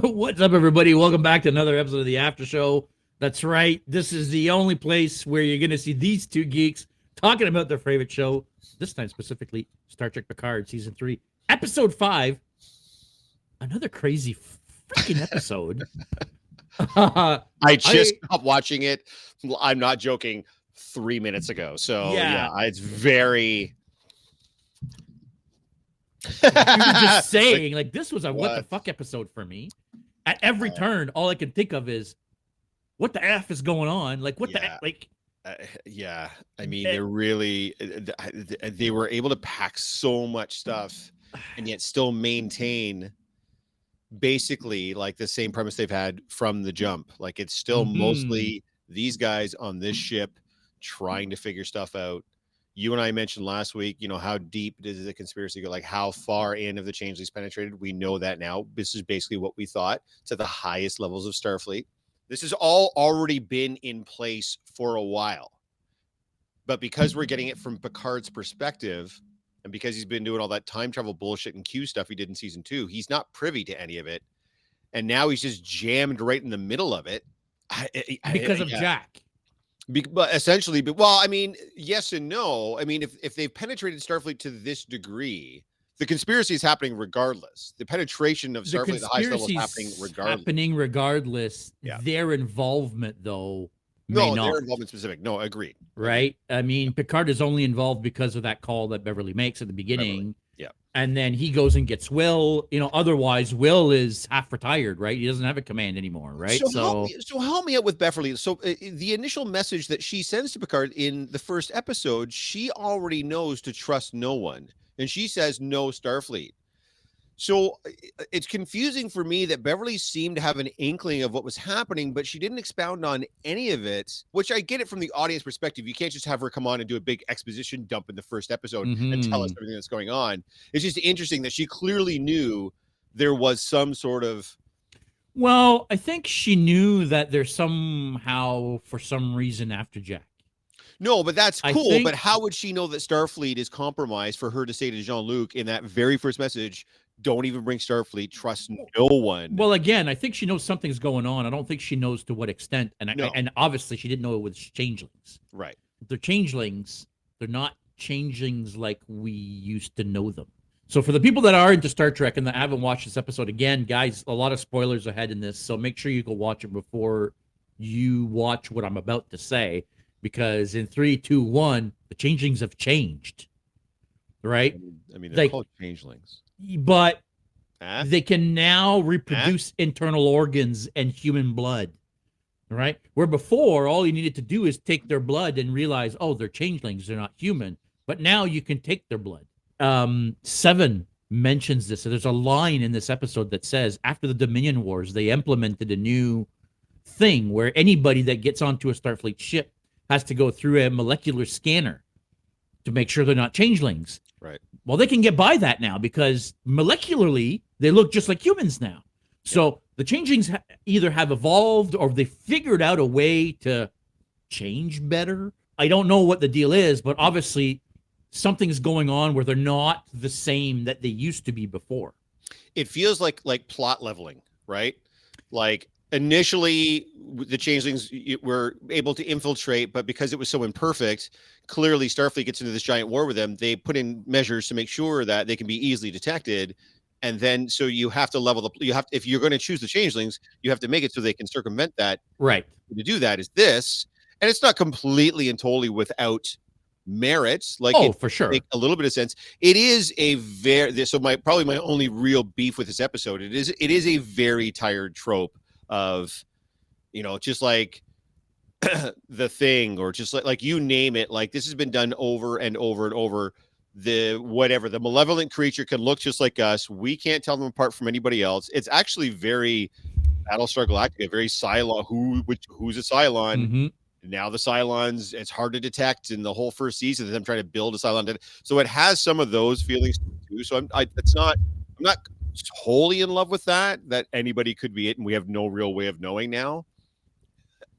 What's up, everybody? Welcome back to another episode of the After Show. That's right. This is the only place where you're going to see these two geeks talking about their favorite show. This time specifically, Star Trek Picard, Season 3, Episode 5. Another crazy freaking episode. I just stopped watching it. I'm not joking. 3 minutes ago. So yeah it's very. You were just saying, like this was a what the fuck episode for me. At every turn, all I can think of is, what the F is going on? Like what the F, like. Yeah, I mean, they were able to pack so much stuff and yet still maintain basically like the same premise they've had from the jump. Like it's still mostly these guys on this ship trying to figure stuff out. You and I mentioned last week, you know, how deep does the conspiracy go? Like how far in of the changelings penetrated? We know that now. This is basically what we thought, to the highest levels of Starfleet. This has all already been in place for a while. But because we're getting it from Picard's perspective, and because he's been doing all that time travel bullshit and Q stuff he did in season 2, he's not privy to any of it. And now he's just jammed right in the middle of it. Because of Jack. But essentially, well, I mean, yes and no. I mean, if they've penetrated Starfleet to this degree, the conspiracy is happening regardless. The penetration of Starfleet at the highest level is happening regardless. Yeah. Their involvement, though, their involvement specific. No, agreed. Right? I mean, Picard is only involved because of that call that Beverly makes at the beginning. Yeah. And then he goes and gets Will. You know, otherwise, Will is half retired, right? He doesn't have a command anymore, right? So help me out with Beverly. So the initial message that she sends to Picard in the first episode, she already knows to trust no one. And she says no Starfleet. So it's confusing for me that Beverly seemed to have an inkling of what was happening, but she didn't expound on any of it, which I get it from the audience perspective. You can't just have her come on and do a big exposition dump in the first episode and tell us everything that's going on. It's just interesting that she clearly knew there was some sort of... Well, I think she knew that there's somehow, for some reason, after Jack. No, but that's cool. But how would she know that Starfleet is compromised for her to say to Jean-Luc in that very first message, don't even bring Starfleet, trust no one? Well, again, I think she knows something's going on. I don't think she knows to what extent. And obviously she didn't know it was changelings. Right. If they're changelings, they're not changelings like we used to know them. So for the people that are into Star Trek and that haven't watched this episode, again, guys, a lot of spoilers ahead in this. So make sure you go watch it before you watch what I'm about to say. Because in 3, 2, 1, the changelings have changed, right? I mean, they're called changelings, but they can now reproduce internal organs and human blood, right? Where before, all you needed to do is take their blood and realize, oh, they're changelings, they're not human. But now you can take their blood. 7 mentions this. So there's a line in this episode that says, after the Dominion Wars, they implemented a new thing where anybody that gets onto a Starfleet ship has to go through a molecular scanner to make sure they're not changelings. Right. Well, they can get by that now because molecularly, they look just like humans now. So the changelings either have evolved or they figured out a way to change better. I don't know what the deal is, but obviously something's going on where they're not the same that they used to be before. It feels like plot leveling, right? Like, initially, the changelings were able to infiltrate, but because it was so imperfect, clearly Starfleet gets into this giant war with them. They put in measures to make sure that they can be easily detected. And then, so you have to level if you're going to choose the changelings, you have to make it so they can circumvent that. Right. To do that is this, and it's not completely and totally without merits. Like, for sure, make a little bit of sense. It is a probably my only real beef with this episode. It is a very tired trope of, you know, just like The Thing, or just like you name it. Like, this has been done over and over and over. The malevolent creature can look just like us. We can't tell them apart from anybody else. It's actually very Battlestar Galactica, very Cylon. Who's a Cylon? Now the Cylons, it's hard to detect in the whole first season of them trying to build a Cylon. So it has some of those feelings too. So I'm not wholly in love with that anybody could be it, and we have no real way of knowing now.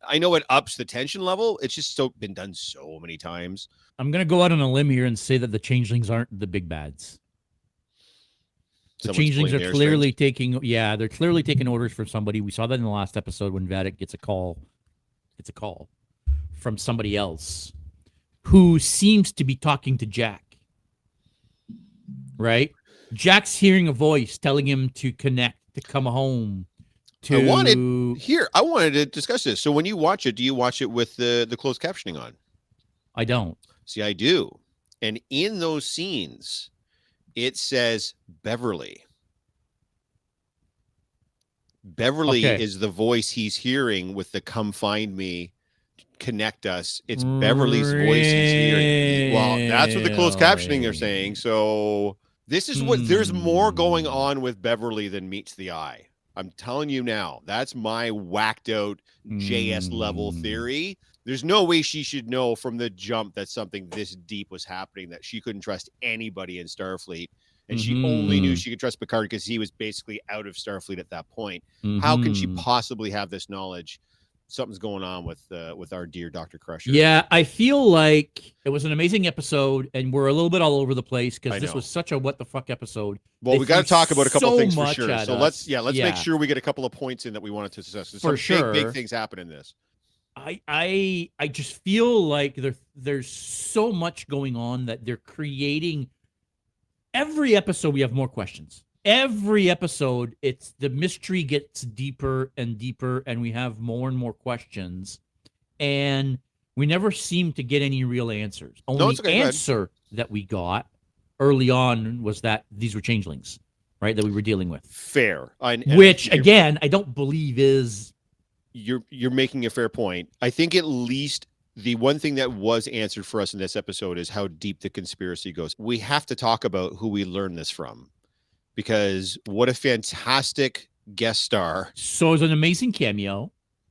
I know it ups the tension level. It's just been done so many times. I'm gonna go out on a limb here and say that the changelings aren't the big bads. The changelings are clearly taking, they're clearly taking orders from somebody. We saw that in the last episode when Vadic gets a call from somebody else who seems to be talking to Jack. Right? Jack's hearing a voice telling him to connect, to come home. I wanted to discuss this. So when you watch it, do you watch it with the closed captioning on? I don't. See, I do. And in those scenes, it says Beverly. Beverly is the voice he's hearing with the "come find me, connect us." It's Beverly's voice he's hearing. Well, that's what the closed captioning are saying. So this is what there's more going on with Beverly than meets the eye. I'm telling you now, that's my whacked out JS level theory. There's no way she should know from the jump that something this deep was happening, that she couldn't trust anybody in Starfleet. And she only knew she could trust Picard because he was basically out of Starfleet at that point. How can she possibly have this knowledge? Something's going on with our dear Dr. Crusher. Yeah, I feel like it was an amazing episode, and we're a little bit all over the place because this was such a what the fuck episode. Well, we got to talk about a couple of things for sure. So let's make sure we get a couple of points in that we wanted to discuss. For sure, big things happen in this. I just feel like there's so much going on that they're creating. Every episode we have more questions. Every episode, it's the mystery gets deeper and deeper, and we have more and more questions, and we never seem to get any real answers. Only answer that we got early on was that these were changelings, right? That we were dealing with. Fair, which again, I don't believe is. You're making a fair point. I think at least the one thing that was answered for us in this episode is how deep the conspiracy goes. We have to talk about who we learned this from, because what a fantastic guest star. So it was an amazing cameo.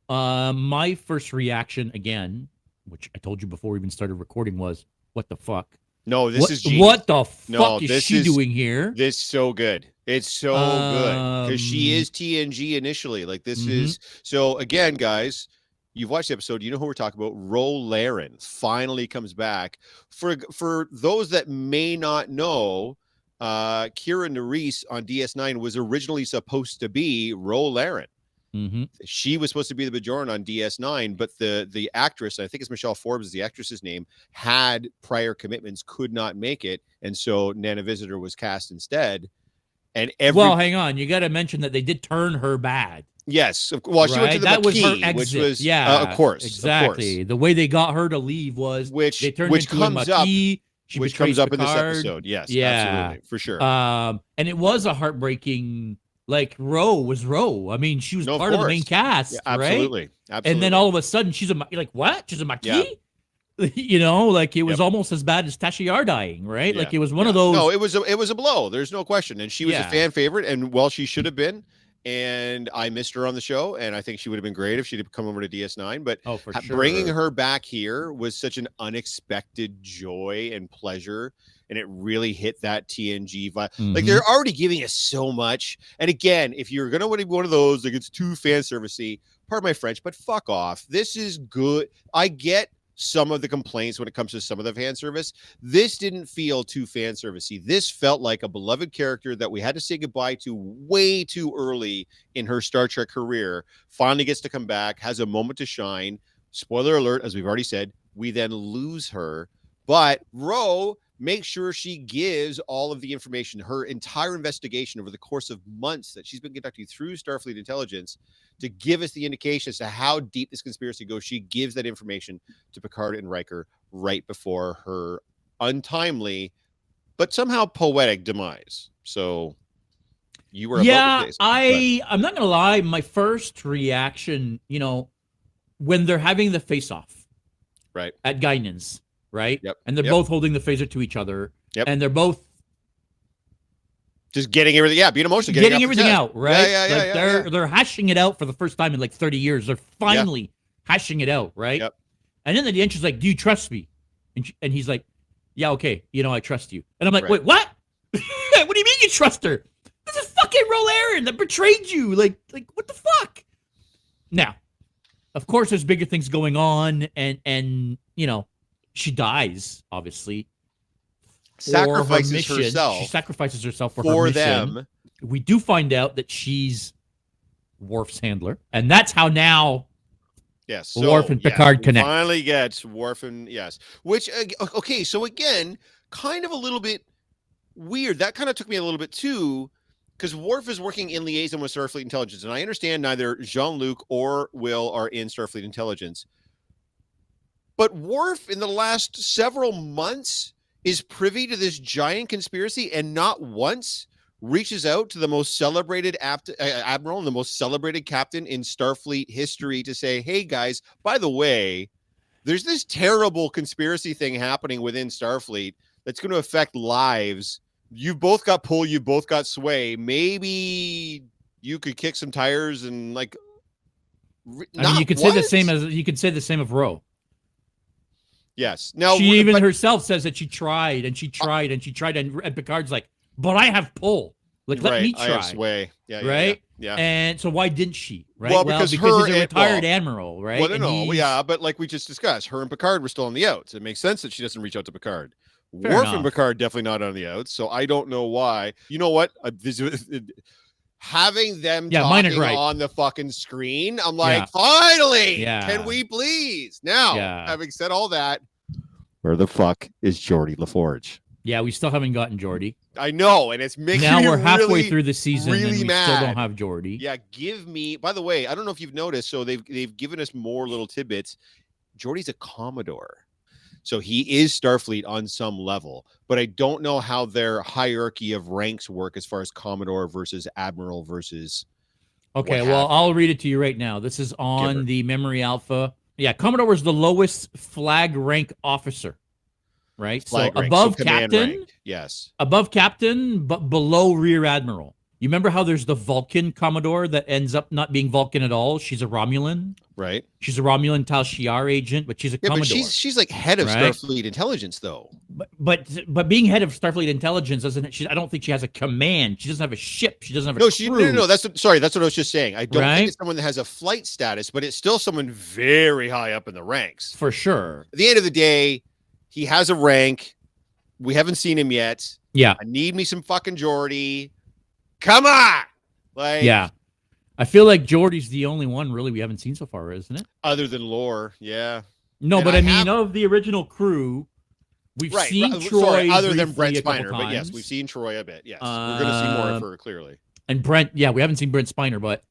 My first reaction, again, which I told you before we even started recording, was, what the fuck? No, this is genius. What the fuck is she doing here? This is so good. It's so good because she is TNG initially. Like this is so. Again, guys, you've watched the episode. You know who we're talking about. Ro Laren finally comes back. For those that may not know, Kira Nerys on DS9 was originally supposed to be Ro Laren. She was supposed to be the Bajoran on DS9, but the actress, I think it's Michelle Forbes is the actress's name, had prior commitments, could not make it, and so Nana Visitor was cast instead. And hang on, you got to mention that they did turn her bad. Yes, well, she went to the Maquis, which was of course, exactly. Of course. The way they got her to leave was they turned into a Maquis. Which comes up in this episode. Yes, absolutely, for sure. And it was a heartbreaking. Like Ro was Ro. I mean, she was part of the main cast, absolutely, right? And then all of a sudden, she's like, what? She's a Maquis? Yeah. You know, like it was almost as bad as Tasha Yar dying, right? Like it was one of those. No, it was a blow. There's no question. And she was a fan favorite, and she should have been. And I missed her on the show, and I think she would have been great if she'd come over to DS9. But bringing her back here was such an unexpected joy and pleasure. And it really hit that TNG vibe. Like they're already giving us so much. And again, if you're gonna want one of those, like it's too fan servicey, pardon my French, but fuck off. This is good. I get some of the complaints when it comes to some of the fan service. This didn't feel too fan servicey. This felt like a beloved character that we had to say goodbye to way too early in her Star Trek career. Finally gets to come back, has a moment to shine. Spoiler alert, as we've already said, we then lose her. But Ro makes sure she gives all of the information, her entire investigation over the course of months that she's been conducting through Starfleet intelligence to give us the indication as to how deep this conspiracy goes. She gives that information to Picard and Riker right before her untimely, but somehow poetic demise. So you were about the case. I'm not going to lie. My first reaction, when they're having the face-off right at Guinan's, right? Yep. And they're both holding the phaser to each other. Yep. And they're both just getting everything, being emotional, getting everything out, right? Yeah, they're hashing it out for the first time in like 30 years. They're finally hashing it out, right? Yep. And then at the end, she's like, "Do you trust me?" And he's like, "Yeah, okay, I trust you." And I'm like, "Wait, what? What do you mean you trust her? This is fucking Ro Laren that betrayed you. Like what the fuck?" Now, of course, there's bigger things going on, and she dies, obviously. Sacrifices herself. She sacrifices herself for her mission. Them, we do find out that she's Worf's handler, and that's how now Yes, Worf and Picard connect. Finally gets Worf and which okay. So again, kind of a little bit weird. That kind of took me a little bit too, because Worf is working in liaison with Starfleet Intelligence, and I understand neither Jean-Luc or Will are in Starfleet Intelligence, but Worf in the last several months is privy to this giant conspiracy, and not once reaches out to the most celebrated admiral and the most celebrated captain in Starfleet history to say, hey guys, by the way, there's this terrible conspiracy thing happening within Starfleet that's going to affect lives. You've both got pull, you've both got sway. Maybe you could kick some tires and like. I mean, you could say the same of Ro. Yes. Now she even herself says that she tried and she tried and she tried, and Picard's like, but I have pull. Like, let me try. I have sway. Yeah. Right? Yeah. And so why didn't she? Right? Well, because he's a retired admiral, right? Well, no. Yeah, but like we just discussed, her and Picard were still on the outs. It makes sense that she doesn't reach out to Picard. Worf and Picard definitely not on the outs, so I don't know why. You know what? Having them talking on the fucking screen, I'm like, finally, can we please? Now, having said all that, where the fuck is Geordi LaForge? Yeah, we still haven't gotten Geordi. I know, and it's making now me we're halfway really, through the season really and we mad. Still don't have Geordi. Yeah, give me. By the way, I don't know if you've noticed, so they've given us more little tidbits. Geordi's a Commodore. So he is Starfleet on some level, but I don't know how their hierarchy of ranks work as far as Commodore versus Admiral versus. Okay, well, I'll read it to you right now. This is on the Memory Alpha. Yeah, Commodore was the lowest flag rank officer, right? Flag so rank, above so captain, rank. Yes. Above captain, but below rear admiral. You remember how there's the Vulcan Commodore that ends up not being Vulcan at all? She's a Romulan. Right. She's a Romulan Tal Shiar agent, but she's a Commodore. But she's like head of Starfleet Intelligence, though. But being head of Starfleet Intelligence I don't think she has a command. She doesn't have a ship. She doesn't have a crew. No. That's what I was just saying. I don't think it's someone that has a flight status, but it's still someone very high up in the ranks. For sure. At the end of the day, he has a rank. We haven't seen him yet. Yeah. I need me some fucking Geordi. Come on. Like, yeah. I feel like Geordi's the only one really we haven't seen so far, isn't it? Other than Lore, yeah. No, but I mean, of the original crew, we've seen Troy. Other than Brent Spiner, but yes, we've seen Troy a bit. Yes, we're going to see more of her clearly. And Brent, we haven't seen Brent Spiner, but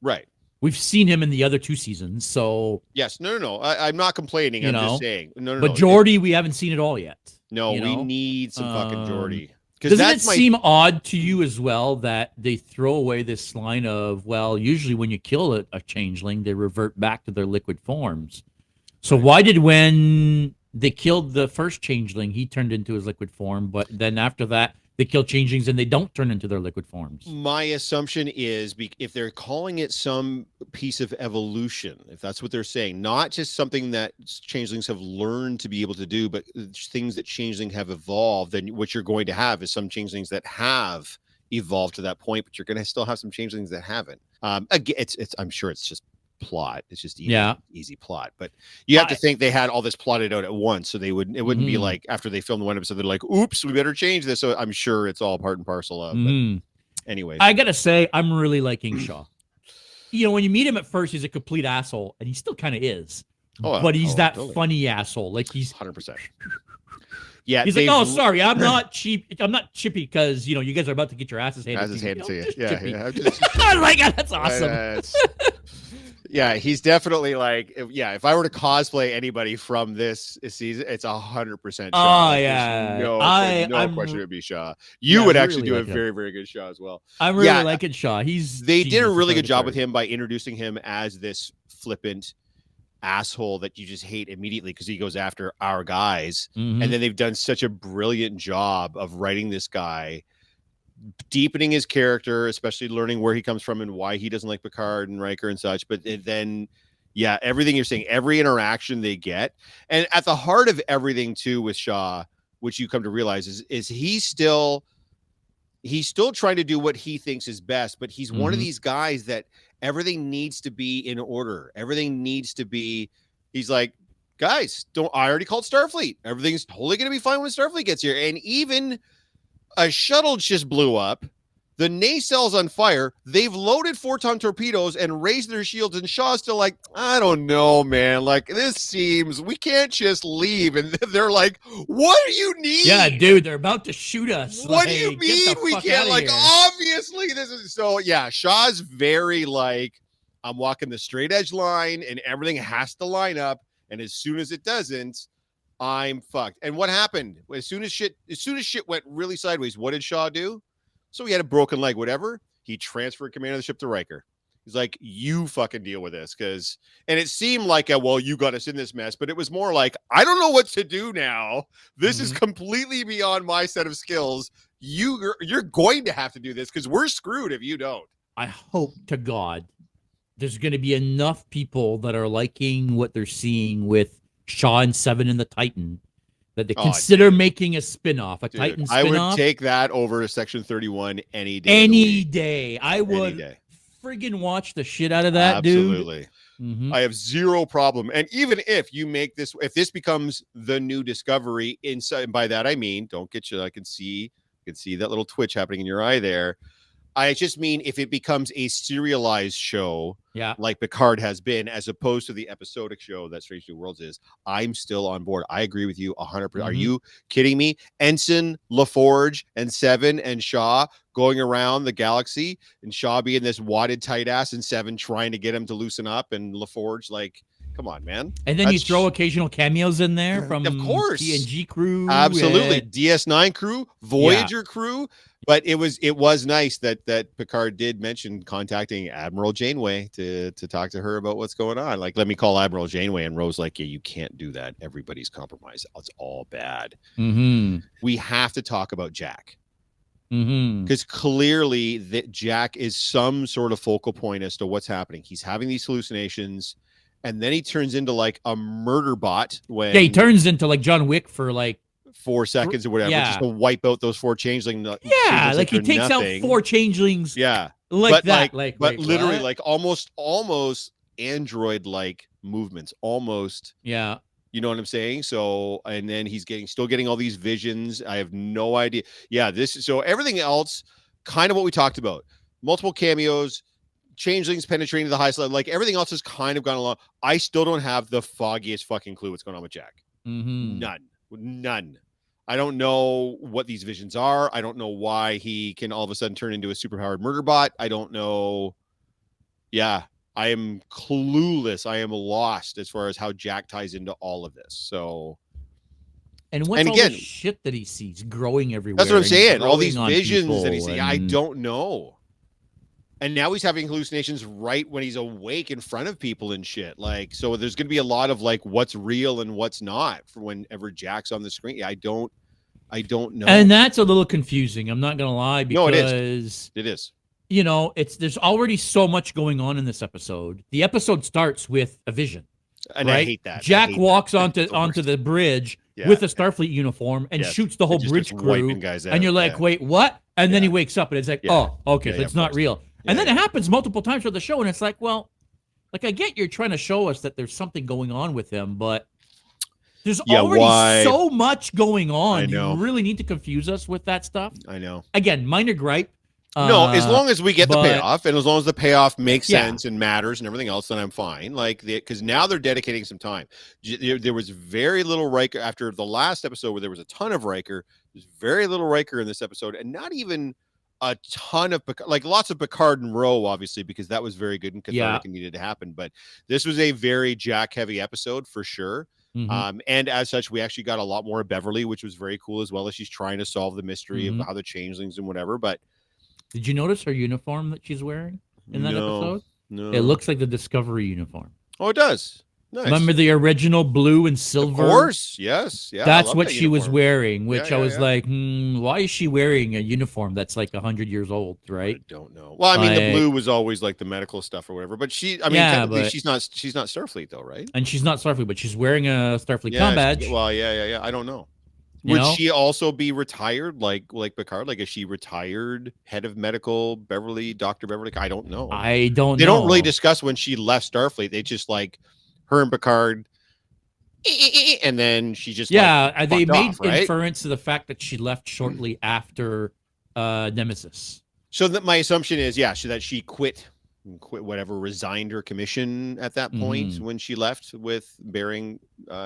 we've seen him in the other 2 seasons. So yes, no. I'm not complaining. I'm just saying, no. But Geordi, we haven't seen it all yet. No, we need some fucking Geordi. Doesn't it seem odd to you as well that they throw away this line of, well, usually when you kill a changeling, they revert back to their liquid forms. So why did when they killed the first changeling, he turned into his liquid form, but then after that, they kill changelings and they don't turn into their liquid forms? My assumption is if they're calling it some piece of evolution, if that's what they're saying, not just something that changelings have learned to be able to do, but things that changelings have evolved, then what you're going to have is some changelings that have evolved to that point, but you're going to still have some changelings that haven't. Again, I'm sure it's just plot. It's just easy plot, but you have to think they had all this plotted out at once, so it wouldn't be like after they filmed one episode they're like, oops, we better change this. So I'm sure it's all part and parcel of. But anyways, I gotta say I'm really liking Shaw. When you meet him at first, he's a complete asshole, and he still kind of is. But he's funny asshole. Like he's 100%. Yeah, he's like, oh, sorry, I'm not cheap. I'm not chippy because you guys are about to get your asses handed to you. Yeah. I like it. That's awesome. Yeah, he's definitely like, if I were to cosplay anybody from this season, it's 100% Shaw. Oh, yeah. No question it would be Shaw. You would actually do a very, very good Shaw as well. I'm really liking Shaw. They did a really good job with him by introducing him as this flippant asshole that you just hate immediately because he goes after our guys. And then they've done such a brilliant job of writing this guy, deepening his character, especially learning where he comes from and why he doesn't like Picard and Riker and such. But then, everything you're saying, every interaction they get, and at the heart of everything too with Shaw, which you come to realize is he's still trying to do what he thinks is best, but he's one of these guys that everything needs to be in order. Everything needs to be. He's like, guys, I already called Starfleet. Everything's totally going to be fine when Starfleet gets here, and even a shuttle just blew up. The nacelles on fire. They've loaded 4-ton torpedoes and raised their shields, and Shaw's still like, I don't know, man. Like, this seems, we can't just leave. And they're like, what do you need? Yeah, dude, they're about to shoot us. What do you mean we can't? Like, obviously, this is so, yeah, Shaw's very like, I'm walking the straight edge line and everything has to line up. And as soon as it doesn't, I'm fucked. And what happened? As soon as shit went really sideways, what did Shaw do? So he had a broken leg, whatever. He transferred command of the ship to Riker. He's like, you fucking deal with this. And it seemed like, well, you got us in this mess, but it was more like, I don't know what to do now. This is completely beyond my set of skills. You're going to have to do this because we're screwed if you don't. I hope to God there's going to be enough people that are liking what they're seeing with Shaw and Seven and the Titan that they consider making a spin-off, a Titan spin-off. I would take that over to Section 31 any day. Any day. I would friggin' watch the shit out of that, dude. Absolutely. I have zero problem. And even if you make this, if this becomes the new Discovery, inside, by that I mean, don't get you, I can see that little twitch happening in your eye there. I just mean if it becomes a serialized show, like Picard has been, as opposed to the episodic show that Strange New Worlds is, I'm still on board. I agree with you 100%. Are you kidding me? Ensign, LaForge, and Seven and Shaw going around the galaxy, and Shaw being this wadded tight ass, and Seven trying to get him to loosen up, and LaForge like, come on, man. And then you throw occasional cameos in there from, of course, TNG crew, absolutely, DS9 crew, Voyager crew. But it was nice that Picard did mention contacting Admiral Janeway to talk to her about what's going on. Like, let me call Admiral Janeway, and Rose like, yeah, you can't do that. Everybody's compromised. It's all bad. We have to talk about Jack. Because clearly that Jack is some sort of focal point as to what's happening. He's having these hallucinations, and then he turns into like a murder bot. He turns into like John Wick for like 4 seconds or whatever, just to wipe out those 4 changelings. Like he takes out 4 changelings. But literally like almost android like movements, almost. You know what I'm saying? So, and then he's still getting all these visions. I have no idea. So everything else, kind of what we talked about, multiple cameos, changelings penetrating the highest level, like everything else has kind of gone along. I still don't have the foggiest fucking clue what's going on with Jack. None. I don't know what these visions are. I don't know why he can all of a sudden turn into a superpowered murder bot. I don't know. I am clueless. I am lost as far as how Jack ties into all of this. So, and what's all the shit that he sees growing everywhere? That's what I'm saying. All these visions that he sees. I don't know. And now he's having hallucinations right when he's awake in front of people and shit. Like, so there's going to be a lot of like what's real and what's not for whenever Jack's on the screen. I don't know. And that's a little confusing. I'm not going to lie, because it is. You know, there's already so much going on in this episode. The episode starts with a vision. And I hate that. Jack walks onto the bridge with a Starfleet uniform and shoots the whole bridge crew. And you're like, wait, what? And then he wakes up and it's like, oh, okay, so it's not real. And then it happens multiple times for the show, and it's like, well, like I get you're trying to show us that there's something going on with him, but there's already so much going on. I know. You really need to confuse us with that stuff. I know. Again, minor gripe. No, as long as we get the payoff, and as long as the payoff makes sense and matters and everything else, then I'm fine. Like, because now they're dedicating some time. There was very little Riker after the last episode where there was a ton of Riker. There's very little Riker in this episode, and not even a ton of like lots of Picard and Rowe, obviously, because that was very good and cathartic and needed to happen. But this was a very Jack heavy episode for sure. And as such, we actually got a lot more of Beverly, which was very cool as well, as she's trying to solve the mystery of how the changelings and whatever. But did you notice her uniform that she's wearing in that episode? No, it looks like the Discovery uniform. Oh, it does. Nice. Remember the original blue and silver? Of course, yes. Yeah, that's what she was wearing, which I was like, why is she wearing a uniform that's like 100 years old, right? I don't know. Well, I mean, the blue was always like the medical stuff or whatever, but technically she's not Starfleet though, right? And she's not Starfleet, but she's wearing a Starfleet com badge. Well, yeah. I don't know. Would she also be retired like Picard? Like, is she retired head of medical Dr. Beverly? I don't know. They don't really discuss when she left Starfleet. They just like her and Picard, and then she just they made inference to the fact that she left shortly after Nemesis. So that my assumption is, that she quit whatever, resigned her commission at that point when she left with bearing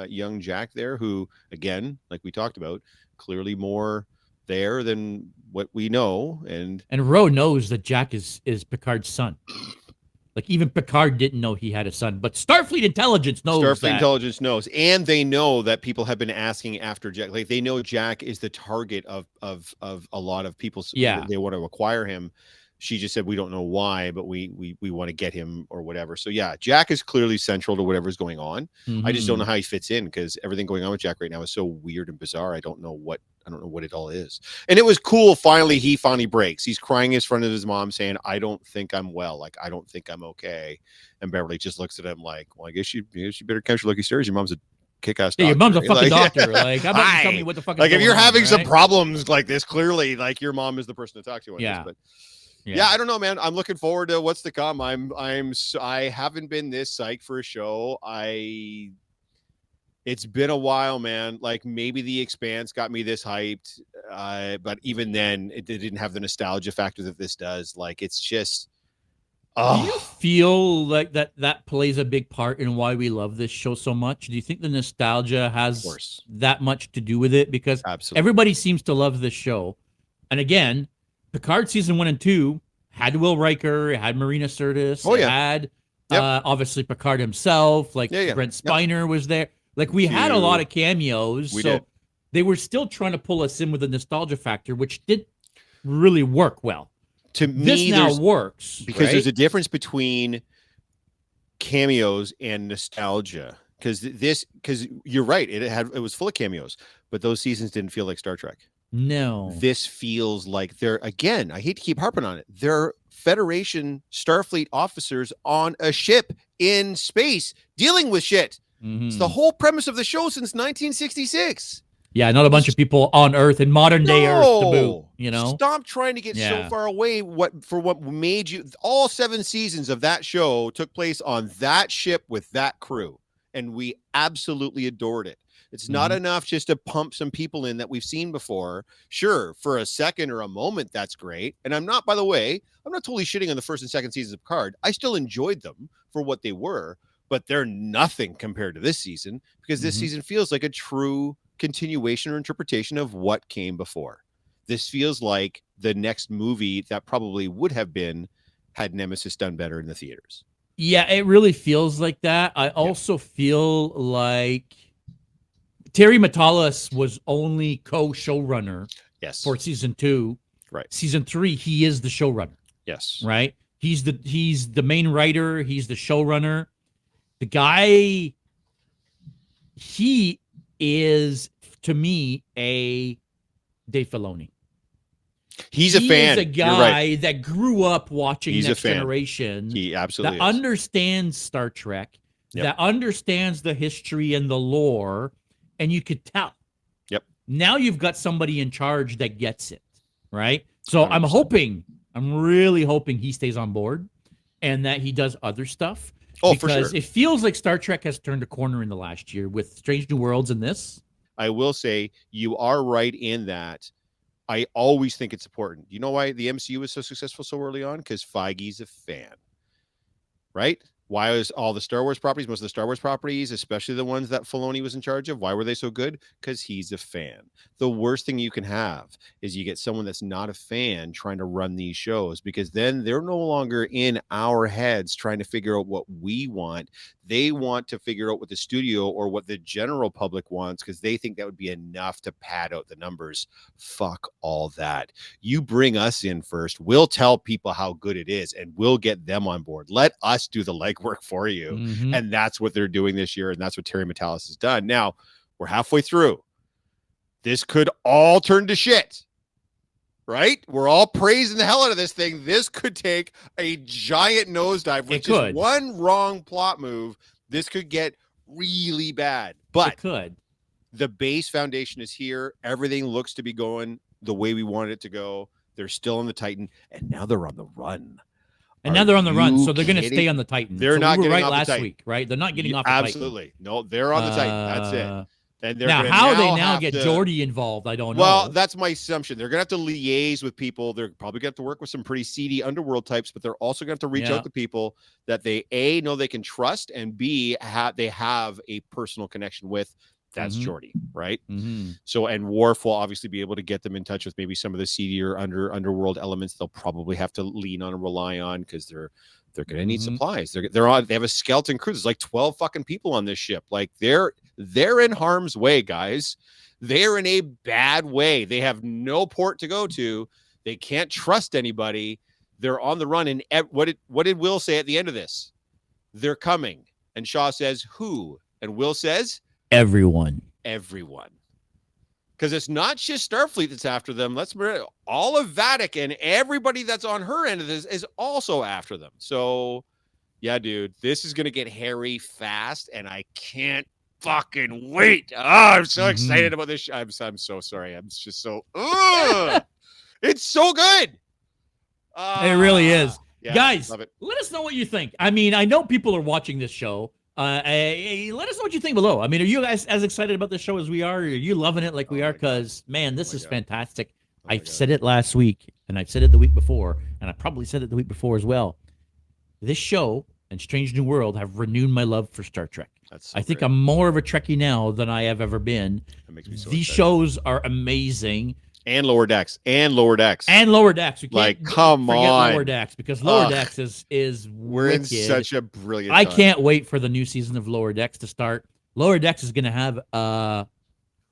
young Jack there, who, again, like we talked about, clearly more there than what we know. And Ro knows that Jack is Picard's son. Like, even Picard didn't know he had a son, but Starfleet intelligence knows Starfleet intelligence knows, and they know that people have been asking after Jack. Like, they know Jack is the target of a lot of people. Yeah, they want to acquire him. She just said, we don't know why, but we want to get him or whatever. So yeah, Jack is clearly central to whatever's going on. I just don't know how he fits in, because everything going on with Jack right now is so weird and bizarre. I don't know what it all is. And it was cool. He finally breaks. He's crying in front of his mom saying, I don't think I'm well. Like, I don't think I'm okay. And Beverly just looks at him like, well, I guess you better catch your lucky stars. Your mom's a kick-ass doctor. Yeah, your mom's a fucking doctor. Like, how about you tell me what the fuck is like, if you're going having on, some problems like this, clearly, like, your mom is the person to talk to on this. But yeah, I don't know, man. I'm looking forward to what's to come. I haven't been this psyched for a show. It's been a while, man. Like, maybe The Expanse got me this hyped, but even then, it didn't have the nostalgia factor that this does. Like, it's just. Do you feel like that plays a big part in why we love this show so much? Do you think the nostalgia has that much to do with it? Because everybody seems to love this show, and again, Picard season 1 and 2 had Will Riker, it had Marina Sirtis, it had obviously Picard himself, like Brent Spiner was there. Like, we had a lot of cameos, they were still trying to pull us in with a nostalgia factor, which didn't really work well. To me, this now works because there's a difference between cameos and nostalgia. Because you're right, it was full of cameos, but those seasons didn't feel like Star Trek. No, this feels like they're, again, I hate to keep harping on it, they're Federation Starfleet officers on a ship in space dealing with shit. It's the whole premise of the show since 1966. Yeah, not a bunch of people on Earth in modern day Earth to boot. You know, stop trying to get so far away. What made you? All 7 seasons of that show took place on that ship with that crew, and we absolutely adored it. It's not enough just to pump some people in that we've seen before. Sure, for a second or a moment, that's great. And I'm not, by the way, I'm not totally shitting on the first and second seasons of Picard. I still enjoyed them for what they were, but they're nothing compared to this season, because this season feels like a true continuation or interpretation of what came before. This feels like the next movie that probably would have been had Nemesis done better in the theaters. Yeah, it really feels like that. I also feel like Terry Matalas was only co-showrunner for season 2. Right. Season 3, he is the showrunner. Yes. Right? He's the main writer, he's the showrunner. The guy, he is, to me, a Dave Filoni. He's a fan. He's a guy that grew up watching Next Generation. He absolutely understands Star Trek, that understands the history and the lore, and you could tell. Yep. Now you've got somebody in charge that gets it, right? So 100%. I'm really hoping he stays on board and that he does other stuff. Oh, for sure. Because it feels like Star Trek has turned a corner in the last year with Strange New Worlds and this. I will say you are right in that. I always think it's important. You know why the MCU was so successful so early on? Because Feige's a fan, right? Why was all the Star Wars properties, most of the Star Wars properties, especially the ones that Filoni was in charge of, why were they so good? Because he's a fan. The worst thing you can have is you get someone that's not a fan trying to run these shows, because then they're no longer in our heads trying to figure out what we want. They want to figure out what the studio or what the general public wants, because they think that would be enough to pad out the numbers. Fuck all that. You bring us in first. We'll tell people how good it is, and we'll get them on board. Let us do the legwork for you. And that's what they're doing this year, and that's what Terry Matalas has done. Now, we're halfway through. This could all turn to shit. Right? We're all praising the hell out of this thing. This could take a giant nosedive with just one wrong plot move. This could get really bad. But the base foundation is here. Everything looks to be going the way we wanted it to go. They're still on the Titan, and now they're on the run. And now they're on the run, so they're going to stay on the Titan. They're not getting off last the Titan. week, right? They're not getting off the Titan. Absolutely. No, they're on the Titan. That's it. And they're now gonna how they now have get to, Geordi involved, I don't know. Well, that's my assumption. They're gonna have to liaise with people. They're probably gonna have to work with some pretty seedy underworld types, but they're also gonna have to reach out to people that they A, know they can trust, and B, they have a personal connection with. That's Geordi, right? So, and Worf will obviously be able to get them in touch with maybe some of the seedier underworld elements. They'll probably have to lean on and rely on because they're going to need supplies. They have a skeleton crew. There's like 12 fucking people on this ship. Like they're in harm's way, guys. They're in a bad way. They have no port to go to. They can't trust anybody. They're on the run. And what did Will say at the end of this? They're coming. And Shaw says, who? And Will says, everyone. Because it's not just Starfleet that's after them. Let's remember, all of Vatican, everybody that's on her end of this is also after them. So, yeah, dude, this is going to get hairy fast, and I can't fucking wait. Oh, I'm so excited about this. I'm so sorry. I'm just so, it's so good. It really is. Yeah, guys, love it. Let us know what you think. I mean, I know people are watching this show. Let us know what you think below. I mean, are you guys as excited about this show as we are? Are you loving it like we are? Because, man, this is fantastic. I said it last week, and I've said it the week before, and I probably said it the week before as well. This show and Strange New World have renewed my love for Star Trek. I think I'm more of a Trekkie now than I have ever been. That makes me so These excited. Shows are amazing. And Lower Decks. We can't like, come on. Lower Decks, because Lower Decks is we're wicked. in such a brilliant I time. can't wait for the new season of Lower Decks to start. Lower Decks is going to have a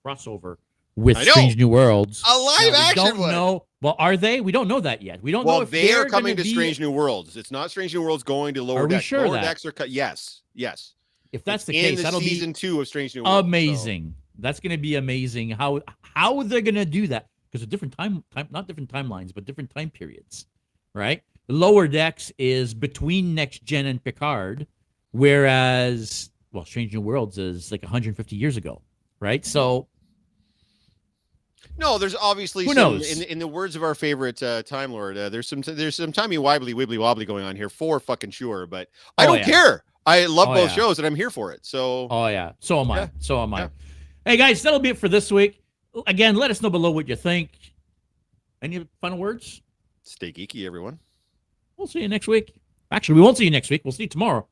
crossover with Strange New Worlds. A live action one. Know. Well, are they? We don't know that yet. We don't know if they are coming to Strange New Worlds. It's not Strange New Worlds going to Lower Decks. Are we sure Lower Decks are yes. If that's the case, that'll be season 2 of Strange New Worlds. Amazing. So. That's going to be amazing. How they're going to do that? Because of different not different timelines, but different time periods, right? The Lower Decks is between Next Gen and Picard, whereas, Strange New Worlds is like 150 years ago, right? So, no, there's obviously who knows? In the words of our favorite Time Lord, there's some timey wibbly wobbly going on here for fucking sure, but I don't care. I love both shows and I'm here for it. So, so am I. So am I. Hey guys, that'll be it for this week. Again, let us know below what you think. Any final words? Stay geeky, everyone. We'll see you next week. Actually, we won't see you next week. We'll see you tomorrow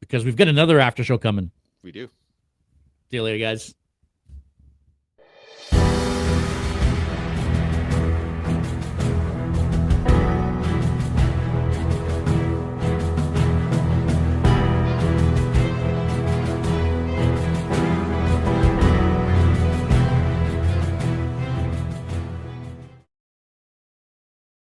because we've got another after show coming. We do. See you later, guys.